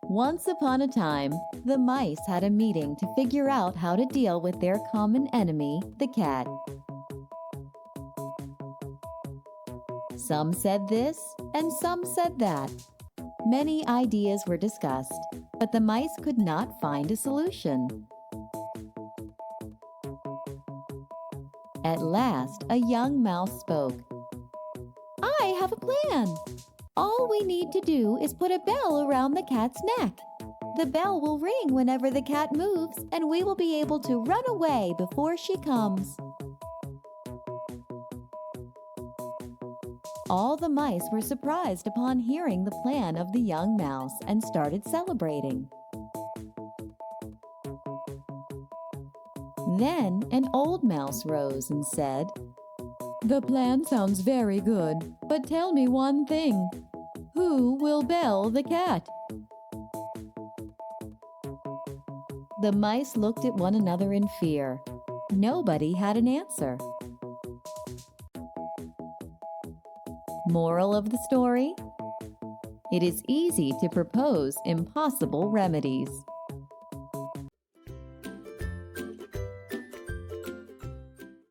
Once upon a time, the mice had a meeting to figure out how to deal with their common enemy, the cat. Some said this, and some said that. Many ideas were discussed, but the mice could not find a solution. At last, a young mouse spoke. "I have a plan! All we need to do is put a bell around the cat's neck. The bell will ring whenever the cat moves, and we will be able to run away before she comes." All the mice were surprised upon hearing the plan of the young mouse and started celebrating. Then an old mouse rose and said, "The plan sounds very good, but tell me one thing. Who will bell the cat?" The mice looked at one another in fear. Nobody had an answer. Moral of the story? It is easy to propose impossible remedies.